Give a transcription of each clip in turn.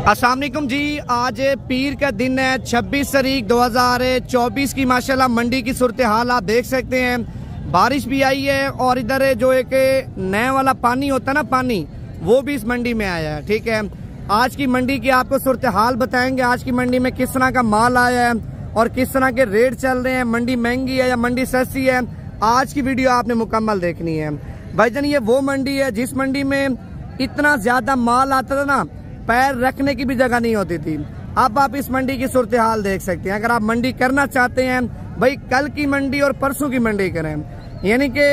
अस्सलाम वालेकुम जी। आज पीर का दिन है 26 तारीख 2024 की। माशाल्लाह मंडी की सूरत हाल आप देख सकते हैं। बारिश भी आई है और इधर जो एक नया वाला पानी होता है ना, पानी वो भी इस मंडी में आया है। ठीक है, आज की मंडी की आपको सूरत हाल बताएंगे। आज की मंडी में किस तरह का माल आया है और किस तरह के रेट चल रहे हैं, मंडी महंगी है या मंडी सस्ती है, आज की वीडियो आपने मुकम्मल देखनी है। भाईजान ये वो मंडी है जिस मंडी में इतना ज्यादा माल आता था ना, पैर रखने की भी जगह नहीं होती थी। अब आप इस मंडी की सूरत हाल देख सकते हैं। अगर आप मंडी करना चाहते हैं भाई, कल की मंडी और परसों की मंडी करें, यानी कि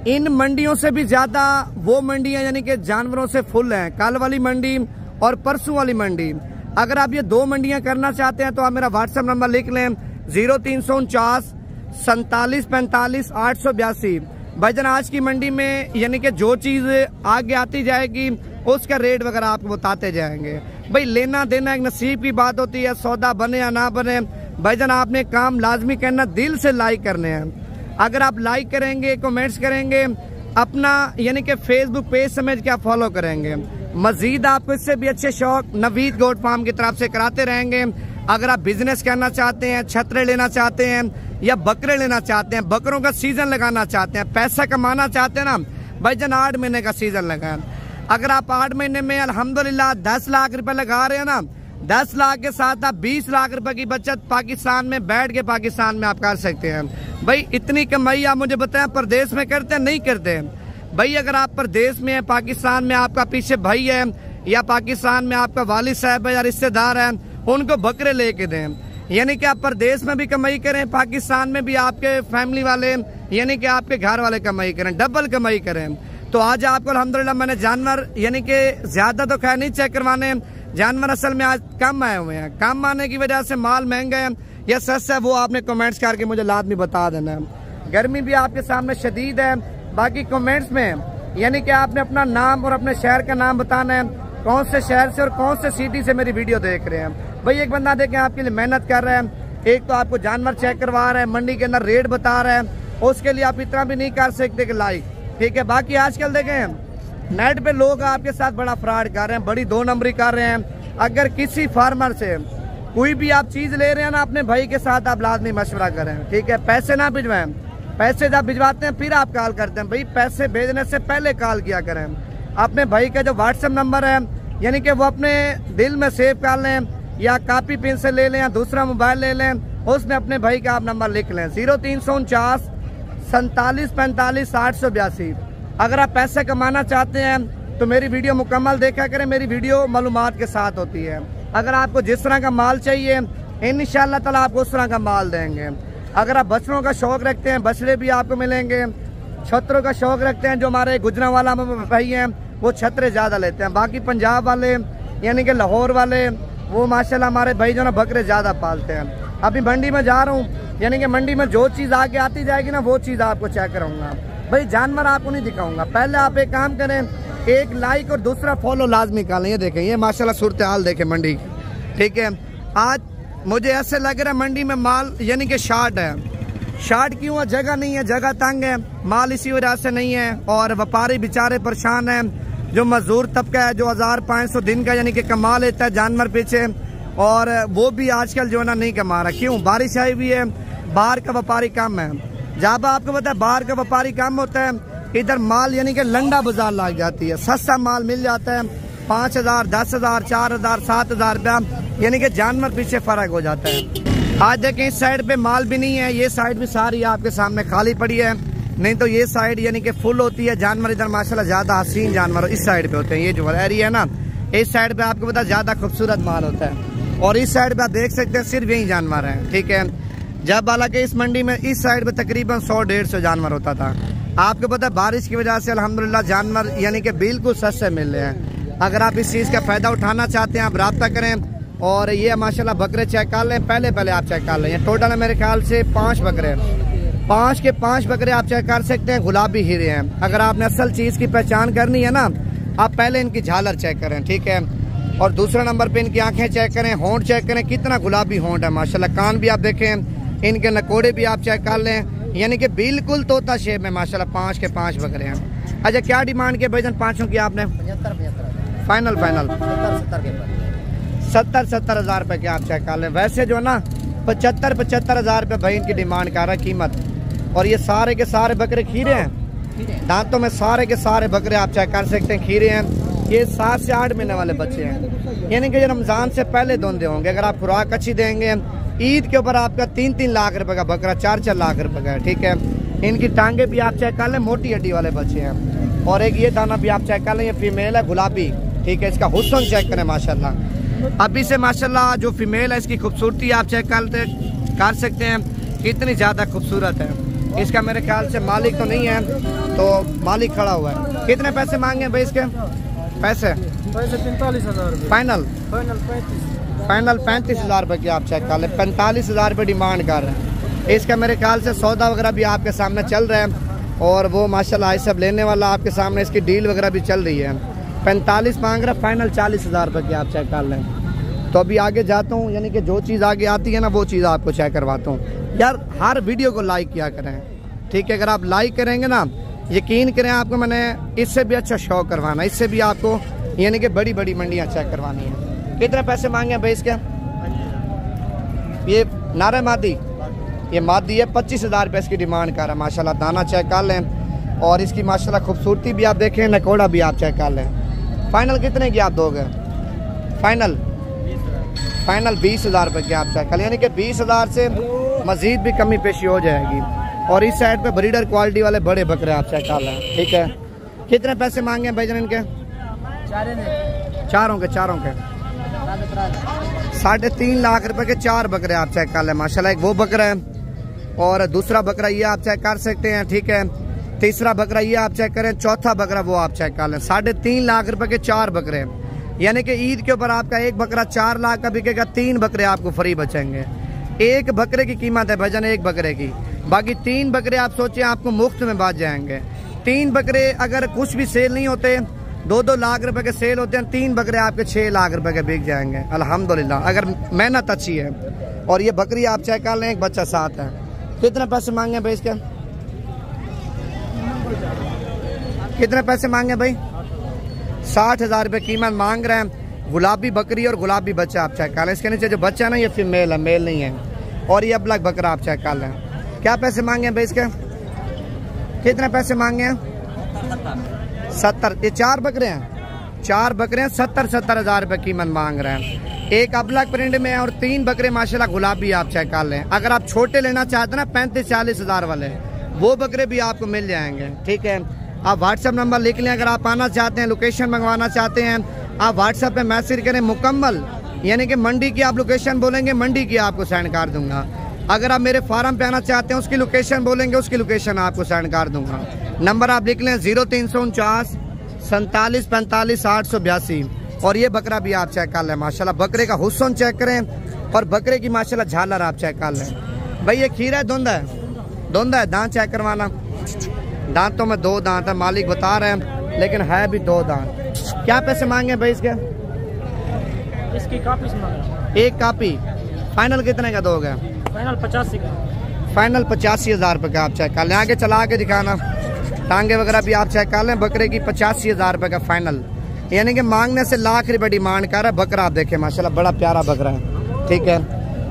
इन मंडियों से भी ज्यादा वो मंडियां यानी कि जानवरों से फुल हैं। कल वाली मंडी और परसों वाली मंडी, अगर आप ये दो मंडियां करना चाहते हैं तो आप मेरा व्हाट्सएप नंबर लिख लें 0349 47 45 882। भाईजान आज की मंडी में यानी कि जो चीज आगे आती जाएगी उसका रेट वगैरह आपको बताते जाएंगे। भाई लेना देना एक नसीब की बात होती है, सौदा बने या ना बने। भाईजान आपने काम लाजमी करना, दिल से लाइक करने हैं। अगर आप लाइक करेंगे, कमेंट्स करेंगे, अपना यानी कि फेसबुक पेज समझ के आप फॉलो करेंगे, मजीद आपको इससे भी अच्छे शौक नवीद गोट फार्म की तरफ से कराते रहेंगे। अगर आप बिजनेस करना चाहते हैं, छतरे लेना चाहते हैं या बकरे लेना चाहते हैं, बकरों का सीजन लगाना चाहते हैं, पैसा कमाना चाहते हैं ना, भाईजान 8 महीने का सीजन लगा। अगर आप 8 महीने में अल्हम्दुलिल्लाह 10 लाख रुपए लगा रहे हैं ना, 10 लाख के साथ आप 20 लाख रुपए की बचत पाकिस्तान में बैठ के पाकिस्तान में आप कर सकते हैं। भाई इतनी कमाई आप मुझे बताएं प्रदेश में करते हैं नहीं करते? भाई अगर आप प्रदेश में है, पाकिस्तान में आपका पीछे भाई है या पाकिस्तान में आपका वालिद साहब है या रिश्तेदार है, उनको बकरे लेके दें। यानी कि आप प्रदेश में भी कमाई करें, पाकिस्तान में भी आपके फैमिली वाले यानी कि आपके घर वाले कमाई करें, डबल कमाई करें। तो आज आपको अल्हम्दुलिल्लाह मैंने जानवर यानी कि ज्यादा तो खैर नहीं चेक करवाने, जानवर असल में आज कम आए हुए हैं। कम आने की वजह से माल महंगा है या सस्ता है वो आपने कमेंट्स करके मुझे लाजमी बता देना है। गर्मी भी आपके सामने शदीद है। बाकी कमेंट्स में यानी कि आपने अपना नाम और अपने शहर का नाम बताना है, कौन से शहर से और कौन से सिटी से मेरी वीडियो देख रहे हैं। भाई एक बंदा देखें आपके लिए मेहनत कर रहा है, एक तो आपको जानवर चेक करवा रहा है, मंडी के अंदर रेट बता रहा है, उसके लिए आप इतना भी नहीं कर सकते कि लाइक। ठीक है, बाकी आजकल देखें नेट पे लोग आपके साथ बड़ा फ्रॉड कर रहे हैं, बड़ी 2 नंबरी कर रहे हैं। अगर किसी फार्मर से कोई भी आप चीज ले रहे हैं ना, अपने भाई के साथ आप लाजमी मशवरा करें। ठीक है, पैसे ना भिजवाएं, पैसे जब भिजवाते हैं फिर आप कॉल करते हैं। भाई पैसे भेजने से पहले कॉल किया करें। अपने भाई का जो व्हाट्सएप नंबर है यानी कि वो अपने दिल में सेव कर लें या कॉपी पेन से ले लें या दूसरा मोबाइल ले लें, उसमें अपने भाई का आप नंबर लिख लें 0349 47 45 882। अगर आप पैसे कमाना चाहते हैं तो मेरी वीडियो मुकम्मल देखा करें, मेरी वीडियो मालूमात के साथ होती है। अगर आपको जिस तरह का माल चाहिए इंशाअल्लाह ताला आपको उस तरह का माल देंगे। अगर आप बछड़ों का शौक रखते हैं, बछड़े भी आपको मिलेंगे। छतरों का शौक रखते हैं, जो हमारे गुजरांवाला में भाई हैं वो छतरे ज़्यादा लेते हैं। बाकी पंजाब वाले यानी कि लाहौर वाले वो माशाल्लाह हमारे भाई जो ना बकरे ज़्यादा पालते हैं। अभी मंडी में जा रहा हूँ, यानी कि मंडी में जो चीज़ आगे आती जाएगी ना वो चीज़ आपको चेक कराऊंगा। भाई जानवर आपको नहीं दिखाऊंगा। पहले आप एक काम करें, एक लाइक और दूसरा फॉलो लाजमी कर लें। ये देखें, ये माशाल्लाह सूरत हाल देखें मंडी की। ठीक है, आज मुझे ऐसे लग रहा है मंडी में माल यानी कि शार्ट है। शार्ट क्यों है? जगह नहीं है, जगह तंग है, माल इसी वजह से नहीं है। और व्यापारी बेचारे परेशान हैं, जो मजदूर तबका है जो 1500 दिन का यानी कि कमा लेता है जानवर पीछे, और वो भी आजकल जो है ना नहीं कमा रहा। क्यों? बारिश आई हुई है, बाहर का व्यापारी कम है। जब आपको पता है बाहर का व्यापारी कम होता है, इधर माल यानी कि लंडा बाजार लग जाती है, सस्ता माल मिल जाता है 5000 10,000 4000 7000 रुपया, यानी कि जानवर पीछे फर्क हो जाता है। आज देखें इस साइड पे माल भी नहीं है, ये साइड भी सारी आपके सामने खाली पड़ी है। नहीं तो ये साइड यानी कि फुल होती है जानवर। इधर माशाल्लाह ज्यादा हसीन जानवर इस साइड पे होते हैं। ये जो एरिया है ना, इस साइड पे आपको पता ज्यादा खूबसूरत माल होता है, और इस साइड पे आप देख सकते हैं सिर्फ यही जानवर है। ठीक है, जब हालांकि इस मंडी में इस साइड पे तकरीबन 100-150 जानवर होता था। आपको पता है बारिश की वजह से अल्हम्दुलिल्लाह जानवर यानी कि बिल्कुल सस्ते मिल रहे हैं। अगर आप इस चीज का फायदा उठाना चाहते हैं आप राब्ता करें। और ये माशाल्लाह बकरे चेक कर लें, पहले आप चेक कर लें। ये टोटल है मेरे ख्याल से 5 बकरे, 5 के 5 बकरे आप चेक कर सकते हैं, गुलाबी हीरे हैं। अगर आपने असल चीज की पहचान करनी है ना, आप पहले इनकी झालर चेक करें। ठीक है, और दूसरा नंबर पे इनकी आंखें चेक करें, होंठ चेक करें, कितना गुलाबी होंठ है माशाल्लाह। कान भी आप देखें, इनके नकोड़े भी आप चेक कर लें, यानी कि बिल्कुल तोता शेप में माशाल्लाह 5 के 5 बकरे हैं। अच्छा क्या डिमांड के भाईजान पाँचों की आपने? 75 फाइनल 70 के 70 हज़ार रुपये के आप चेक कर लें। वैसे जो है ना 75 हज़ार रुपये भाई इनकी डिमांड कर रहा है कीमत। और ये सारे के सारे बकरे खीरे हैं, दांतों में सारे के सारे बकरे आप चेक कर सकते हैं खीरे हैं। ये 7 से 8 महीने वाले बच्चे हैं, यानी कि रमज़ान से पहले धोंदे होंगे। अगर आप खुराक अच्छी देंगे, ईद के ऊपर आपका 3-3 लाख रुपए का बकरा 4-4 लाख रुपए का है, ठीक है। इनकी टांगे भी आप चेक कर लें, मोटी हड्डी वाले बच्चे हैं। और एक ये दाना भी आप चेक कर लें, ये फीमेल है गुलाबी, ठीक है। इसका हुस्न चेक करें माशाल्लाह। अभी से माशाल्लाह जो फीमेल है इसकी खूबसूरती आप चेक कर सकते हैं, कितनी ज़्यादा खूबसूरत है। इसका मेरे ख्याल से मालिक तो नहीं है, तो मालिक खड़ा हुआ है। कितने पैसे मांगे भाई इसके? पैसे 45 हज़ार फाइनल, 35 हज़ार रुपये की आप चेक कर लें। 45 हज़ार रुपये डिमांड कर रहे हैं। इसका मेरे ख्याल से सौदा वगैरह भी आपके सामने चल रहा है, और वो माशाल्लाह सब लेने वाला आपके सामने इसकी डील वगैरह भी चल रही है। 45 मांग रहा, फाइनल 40 हज़ार रुपये की आप चेक कर लें। तो अभी आगे जाता हूँ, यानी कि जो चीज़ आगे आती है ना वो चीज़ आपको चेक करवाता हूँ। यार हर वीडियो को लाइक किया करें, ठीक है। अगर आप लाइक करेंगे ना, यकीन करें आपको मैंने इससे भी अच्छा शौक करवाना, इससे भी आपको यानी कि बड़ी बड़ी मंडियाँ चेक करवानी है। कितने पैसे मांगे हैं भाई इसके? ये नारे मादी, ये मादी है, 25 हज़ार रुपये इसकी डिमांड कर रहा है माशाल्लाह। दाना चेक कर लें, और इसकी माशाल्लाह खूबसूरती भी आप देखें, नकोड़ा भी आप चेक कर लें। फाइनल कितने की आप दोगे? फाइनल 20 हज़ार रुपये की आप चेक कर लें, यानी कि 20 हज़ार से मज़ीद भी कमी पेशी हो जाएगी। और इस साइड पे ब्रीडर क्वालिटी वाले बड़े बकरे आप चेक कर लें, ठीक है। कितने पैसे मांगे हैं भाईजान इनके? चारों के 3.5 लाख रुपए के 4 बकरे आप चेक कर लें माशाल्लाह। एक वो बकरा है, और दूसरा बकरा ये आप चेक कर सकते हैं, ठीक है। तीसरा बकरा ये आप चेक करें, चौथा बकरा वो आप चेक कर लें। 3.5 लाख रुपए के 4 बकरे, यानी कि ईद के ऊपर आपका एक बकरा 4 लाख का बिकेगा, 3 बकरे आपको फ्री बचेंगे। एक बकरे की कीमत है भाईजान, एक बकरे की। बाकी 3 बकरे आप सोचें आपको मुफ्त में बच जाएंगे। 3 बकरे अगर कुछ भी सेल नहीं होते, 2-2 लाख रुपए के सेल होते हैं, 3 बकरे आपके 6 लाख रुपए के बिक जाएंगे अल्हम्दुलिल्लाह, अगर मेहनत अच्छी है। और ये बकरी आप चेक कर लें, एक बच्चा साथ है। कितने पैसे मांगे भाई इसके? कितने पैसे मांगे भाई? 60 हज़ार रुपये कीमत मांग रहे हैं। गुलाबी बकरी और गुलाबी बच्चा आप चेक कर लें। इसके नीचे जो बच्चा है ना, ये फीमेल है, मेल नहीं है। और ये अबलग बकरा आप चेक कर लें। क्या पैसे मांगे हैं भाई इसके? कितने पैसे मांगे हैं? 70। ये 4 बकरे हैं, 4 बकरे हैं, 70 हज़ार रुपये कीमत मांग रहे हैं। एक अबलग प्रिंट में है, और 3 बकरे माशाल्लाह गुलाबी आप चेक कर लें। अगर आप छोटे लेना चाहते हैं ना 35-40 हज़ार वाले, वो बकरे भी आपको मिल जाएंगे, ठीक है। आप व्हाट्सएप नंबर लिख लें, अगर आप आना चाहते हैं, लोकेशन मंगवाना चाहते हैं, आप व्हाट्सएप पे मैसेज करें मुकम्मल, यानी कि मंडी की आप लोकेशन बोलेंगे, मंडी की आपको सेंड कर दूंगा। अगर आप मेरे फार्म पे आना चाहते हैं, उसकी लोकेशन बोलेंगे, उसकी लोकेशन आपको सेंड कर दूंगा। नंबर आप लिख लें 0349 47 45 882। और ये बकरा भी आप चेक कर लें माशाल्लाह। बकरे का हुस्न चेक करें, और बकरे की माशाल्लाह झालर आप चेक कर लें। भाई ये खीरा है, धुंधा है, दांत चेक करवाना। दांतों में 2 दांत है, मालिक बता रहे हैं, लेकिन है भी 2 दांत। क्या पैसे मांगे भाई इसके? इसकी कापी एक कापी। फाइनल कितने का दोगे? फाइनल 85 का। फाइनल 85 हज़ार रुपये का आप चेक कर लें। आगे चला के दिखाना, टांगे वगैरह भी आप चेक कर लें। बकरे की 85 हज़ार रुपये का फाइनल, यानी कि मांगने से लाख रुपये डिमांड कर रहा है। बकरा आप देखें माशाल्लाह, बड़ा प्यारा बकरा है, ठीक है।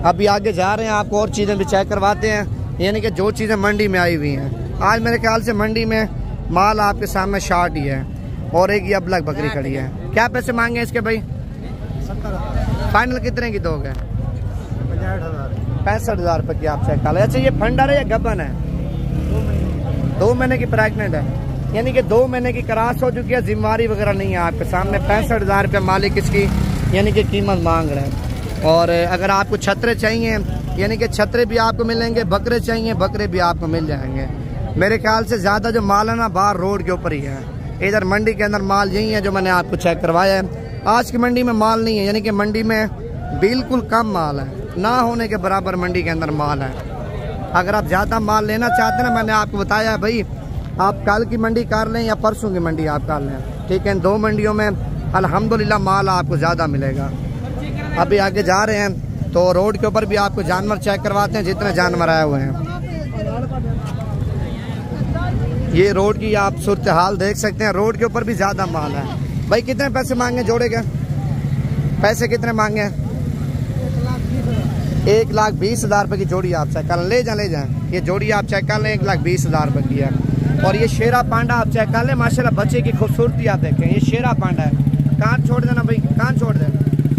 अभी आगे जा रहे हैं, आपको और चीज़ें भी चेक करवाते हैं, यानी कि जो चीज़ें मंडी में आई हुई हैं। आज मेरे ख्याल से मंडी में माल आपके सामने शार्ट ही है। और एक ये अबलग बकरी खड़ी है। क्या पैसे मांगे इसके भाई? 70। फाइनल कितने की दोगे? 65 हज़ार रुपये की आप चेक कर लें। अच्छा ये फंडर है या गबन है? 2 महीने की प्रेगनेंट है, यानी कि 2 महीने की क्रॉस हो चुकी है, जिम्मेवारी वगैरह नहीं है आपके सामने। 65 हज़ार रुपये मालिक इसकी यानी कि कीमत मांग रहे हैं। और अगर आपको छतरे चाहिए, यानी कि छतरे भी आपको मिलेंगे, बकरे चाहिए, बकरे भी आपको मिल जाएंगे। मेरे ख्याल से ज़्यादा जो माल है ना बाहर रोड के ऊपर ही है। इधर मंडी के अंदर माल यही है जो मैंने आपको चेक करवाया है। आज की मंडी में माल नहीं है, यानी कि मंडी में बिल्कुल कम माल है, ना होने के बराबर मंडी के अंदर माल है। अगर आप ज़्यादा माल लेना चाहते हैं ना, मैंने आपको बताया भाई, आप कल की मंडी कर लें या परसों की मंडी आप कर लें, ठीक है। इन 2 मंडियों में अल्हम्दुलिल्लाह माल आपको ज़्यादा मिलेगा। अभी आगे जा रहे हैं तो रोड के ऊपर भी आपको जानवर चेक करवाते हैं, जितने जानवर आए हुए हैं। ये रोड की आप सूरत हाल देख सकते हैं, रोड के ऊपर भी ज़्यादा माल है। भाई कितने पैसे मांगे जोड़े के? पैसे कितने मांगे हैं? 1,20,000 रुपये की जोड़ी आप चेक कर ले जाएं। ये जोड़ी आप चेक कर लें 1,20,000 रुपये की है। और ये शेरा पांडा आप चेक कर लें, माशाल्लाह बच्चे की खूबसूरती आप देखें। ये शेरा पांडा है। कान छोड़ देना भाई, कान छोड़ दे।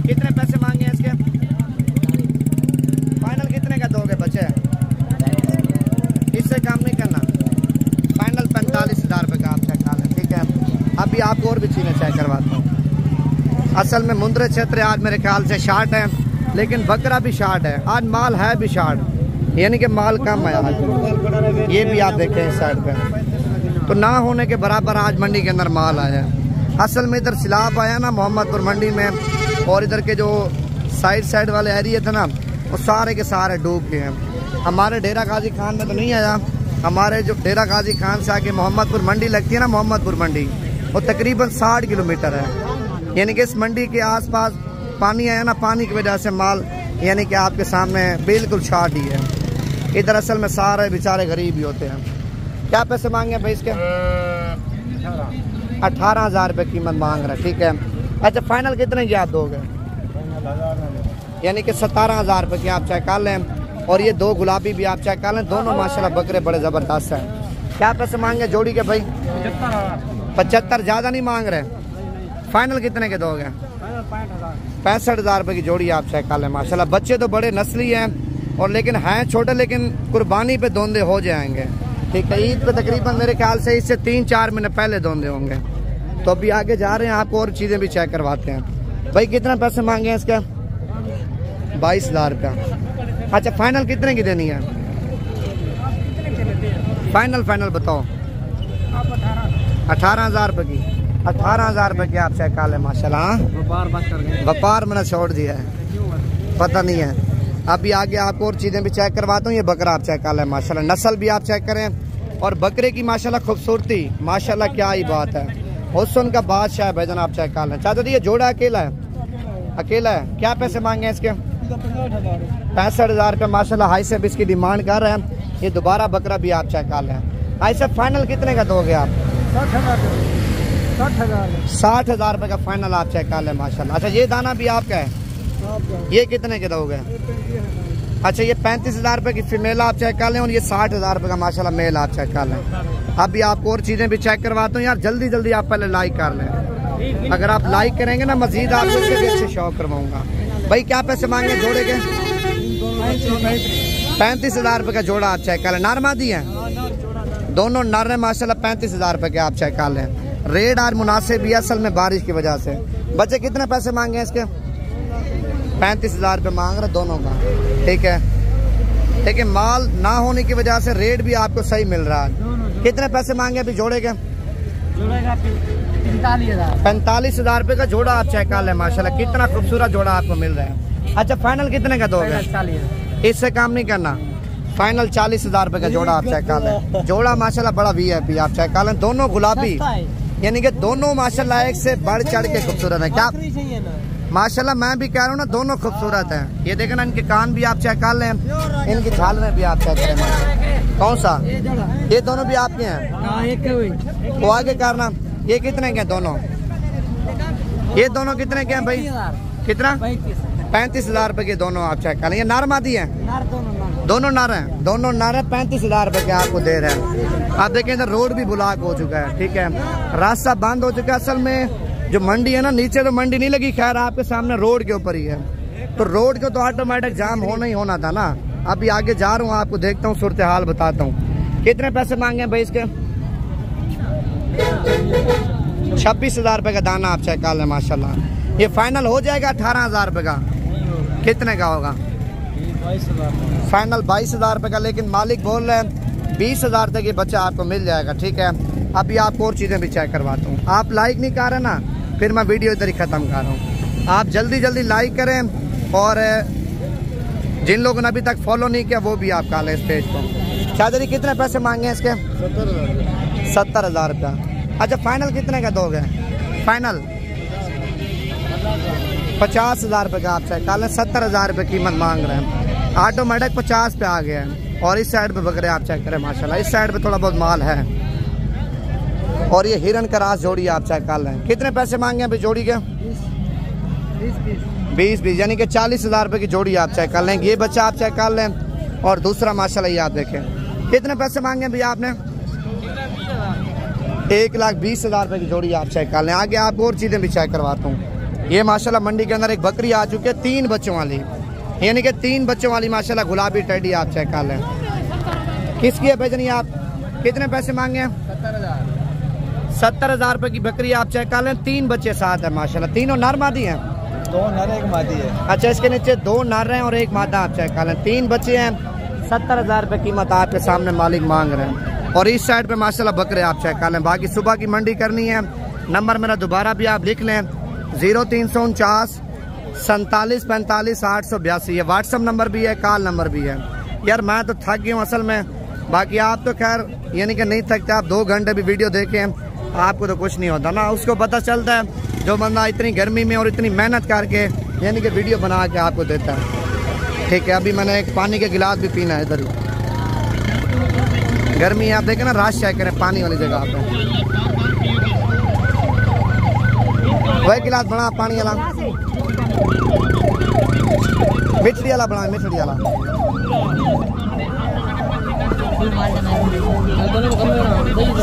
कितने पैसे मांगे हैं इसके? फाइनल कितने का दोगे बच्चे? इससे काम नहीं करना। फाइनल 45,000 रुपये का आप चेक कर लें, ठीक है। अभी आपको और भी चीज़ें चेक करवाता हूँ। असल में मुंद्रे क्षेत्र आज मेरे ख्याल से शार्ट है, लेकिन बकरा भी शार्ट है। आज माल है भी शार्ट, यानी कि माल कम है आज। ये भी आप देखें इस साइड पे, तो ना होने के बराबर आज मंडी के अंदर माल आया है। असल में इधर सैलाब आया ना मोहम्मदपुर मंडी में, और इधर के जो साइड वाले एरिया थे ना, वो सारे के सारे डूब गए हैं। हमारे डेरा गाजी खान में तो नहीं आया। हमारे जो डेरा गाजी खान से आके मोहम्मदपुर मंडी लगती है ना, मोहम्मदपुर मंडी, वो तकरीबन 60 किलोमीटर है। यानी कि इस मंडी के आसपास पानी आया ना, पानी की वजह से माल यानी कि आपके सामने बिल्कुल शार्ट ही है। इधर असल में सारे बेचारे गरीब ही होते हैं। क्या पैसे मांगे भाई इसके? 18,000 रुपये कीमत मांग रहा है, ठीक है। अच्छा, फाइनल कितने की आप दोगे? यानी कि 17,000 रुपये की आप चेक कर लें। और ये 2 गुलाबी भी आप चेक कर लें, दोनों माशाल्लाह बकरे बड़े ज़बरदस्त हैं। क्या पैसे मांगे जोड़ी के भाई? 75। ज़्यादा नहीं मांग रहे। फाइनल कितने के दोगे? 65,000 रुपये की जोड़ी आप चेक कर लें। माशाल्लाह बच्चे तो बड़े नस्ली हैं, और लेकिन हैं छोटे, लेकिन कुर्बानी पे दोंदे हो जाएंगे, ठीक है। ईद पे तकरीबन मेरे ख्याल से इससे 3-4 महीने पहले दोंदे होंगे। तो अभी आगे जा रहे हैं, आपको और चीज़ें भी चेक करवाते हैं। भाई कितना पैसे मांगे हैं इसके? 22,000 रुपया। अच्छा, फाइनल कितने की देनी है? फाइनल बताओ। 18,000 रुपये की। 18,000 रुपये की आप चेक कर लें। माशाल्लाह व्यापार मैंने छोड़ दिया है, पता नहीं है। अभी आगे आपको और चीज़ें भी चेक करवाता हूँ। ये बकरा आप चेक कर लें, माशाल्लाह नस्ल भी आप चेक करें, और बकरे की माशाल्लाह खूबसूरती, माशाल्लाह क्या ही बात है। हुस्न का बादशाह है भाईजान, आप चेक कर लें। चाचा जी ये जोड़ा अकेला है? अकेला है। क्या पैसे मांगे हैं इसके? 65,000 रुपये माशाल्लाह हाई से इसकी डिमांड कर रहे हैं। ये दोबारा बकरा भी आप चेक कर लें। ऐसे फाइनल कितने का दोगे आप? 60,000 रुपये का फाइनल आप चेक कर लें, माशाल्लाह। अच्छा, ये दाना भी आपका है? ये कितने के दोगे? अच्छा, ये 35,000 रुपये की फीमेल आप चेक कर लें, और ये 60,000 रुपये का माशाल्लाह मेल आप चेक कर लें। अभी आपको और चीज़ें भी चेक करवाता हूँ यार। जल्दी आप पहले लाइक कर लें। अगर आप लाइक करेंगे ना, मजीद आपसे भी अच्छे शौक करवाऊँगा। भाई क्या पैसे मांगे जोड़े के? 35,000 रुपये का जोड़ा आप चेक कर लें। नारमादी है दोनों, नर है माशाल्लाह। 35,000 रुपये के आप चेक कर लें। रेट आज मुनासिब भी असल में बारिश की वजह से। बच्चे कितने पैसे मांगे हैं इसके? 35,000 रुपये मांग रहे दोनों का, ठीक है। लेकिन माल ना होने की वजह से रेट भी आपको सही मिल रहा है। कितने पैसे मांगे अभी जोड़े के? 45,000 रुपये का जोड़ा आप चेक कर लें। माशाल्लाह कितना खूबसूरत जोड़ा आपको मिल रहा है। अच्छा, फाइनल कितने का दोगे? इससे काम नहीं करना। फाइनल 40,000 रुपये का जोड़ा आप चेक कर लें। जोड़ा माशाल्लाह बड़ा VIP आप चेक कर लें। दोनों गुलाबी, यानी कि दोनों माशाल्लाह एक से बढ़ चढ़ के खूबसूरत है। क्या माशाल्लाह, मैं भी कह रहा हूँ ना, दोनों खूबसूरत हैं। ये देखें ना, इनके कान भी आप चेक कर लें, इनकी झालरें भी आप चेक करें। कौन सा? ये दोनों भी आपके हैं? वो आगे करना। ये कितने के दोनों? ये दोनों कितने के हैं भाई? कितना? 35,000 रुपये के दोनों आप चेक कर लें। ये नार मादी है? दोनों नार हैं, दोनों नार हैं। 35,000 रुपये के आपको दे रहे हैं। आप देखें इधर रोड भी ब्लॉक हो चुका है, ठीक है। रास्ता बंद हो चुका है। असल में जो मंडी है ना, नीचे तो मंडी नहीं लगी, खैर आपके सामने रोड के ऊपर ही है। तो रोड को तो ऑटोमेटिक जाम होना ही होना था ना। अभी आगे जा रहा हूँ, आपको देखता हूँ, सूरत हाल बताता हूँ। कितने पैसे मांगे भाई इसके? 26,000 रुपये का दाना आप चेक कर लें। माशाल्लाह ये फाइनल हो जाएगा 18,000 रुपये का। कितने का होगा? फाइनल 22,000 रुपये का, लेकिन मालिक बोल रहे हैं 20,000 तक ये बच्चा आपको मिल जाएगा, ठीक है। अभी आपको और चीज़ें भी चेक करवाता हूँ। आप लाइक नहीं कर रहे ना, फिर मैं वीडियो इधर ही ख़त्म कर रहा हूँ। आप जल्दी लाइक करें, और जिन लोगों ने अभी तक फॉलो नहीं किया वो भी आप कर लें इस पेज को। चादरी कितने पैसे मांगे हैं इसके? 70,000 रुपया। अच्छा, फाइनल कितने का दोगे? फाइनल 50,000 रुपये का आप चेक कर लें। 70,000 रुपये कीमत मांग रहे हैं। ऑटोमेटिक 50 पे आ गया है। और इस साइड पे बकरे आप चेक करें, माशाल्लाह इस साइड पे थोड़ा बहुत माल है। और ये हिरन क्रास जोड़ी आप चेक कर लें। कितने पैसे मांगे अभी जोड़ी के? 20 यानी कि 40,000 रुपये की जोड़ी आप चेक कर लें। ये बच्चा आप चेक कर लें और दूसरा माशाल्लाह ये आप देखें। कितने पैसे मांगे भैया आपने? 1,20,000 रुपये की जोड़ी आप चेक कर लें। आगे आपको और चीज़ें भी चेक करवाता हूँ। ये माशाल्लाह मंडी के अंदर एक बकरी आ चुकी है 3 बच्चों वाली, यानी कि 3 बच्चों वाली माशाल्लाह गुलाबी टेडी आप चेक कर लें। किसकी है भाईजान? आप कितने पैसे मांगे हैं? 70,000 रुपये की बकरी आप चेक कर लें। 3 बच्चे साथ है माशाल्लाह। तीनों नर मादी हैं? 2 नर 1 मादी है। अच्छा, इसके नीचे 2 नर हैं और 1 मादा आप चेक कर लें। 3 बच्चे हैं। 70,000 रुपये कीमत आपके सामने मालिक मांग रहे हैं। और इस साइड पे माशाल्लाह बकरे आप चेक कर लें। बाकी सुबह की मंडी करनी है। नंबर मेरा दोबारा भी आप लिख लें 0349 47 45 882। ये व्हाट्सअप नंबर भी है, कॉल नंबर भी है। यार मैं तो थक गया हूँ असल में, बाकी आप तो खैर यानी कि नहीं थकते। आप 2 घंटे भी वीडियो देखें आपको तो कुछ नहीं होता ना। उसको पता चलता है जो बंदा इतनी गर्मी में और इतनी मेहनत करके यानी कि वीडियो बना के आपको देता है। ठीक है, अभी मैंने एक पानी के गिलास भी पीना है। इधर गर्मी है, आप देखें ना, राश चेक करें पानी वाली जगह पे। वही गिलास बना पानी वाला, मिठड़ी वाला बना, मिठड़ी वाला।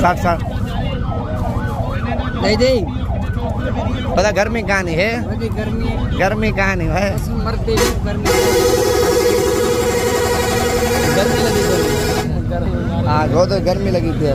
साठ नहीं दे पता गर्मी कहानी है, गर्मी कहानी है। हाँ, बहुत गर्मी लगी थी।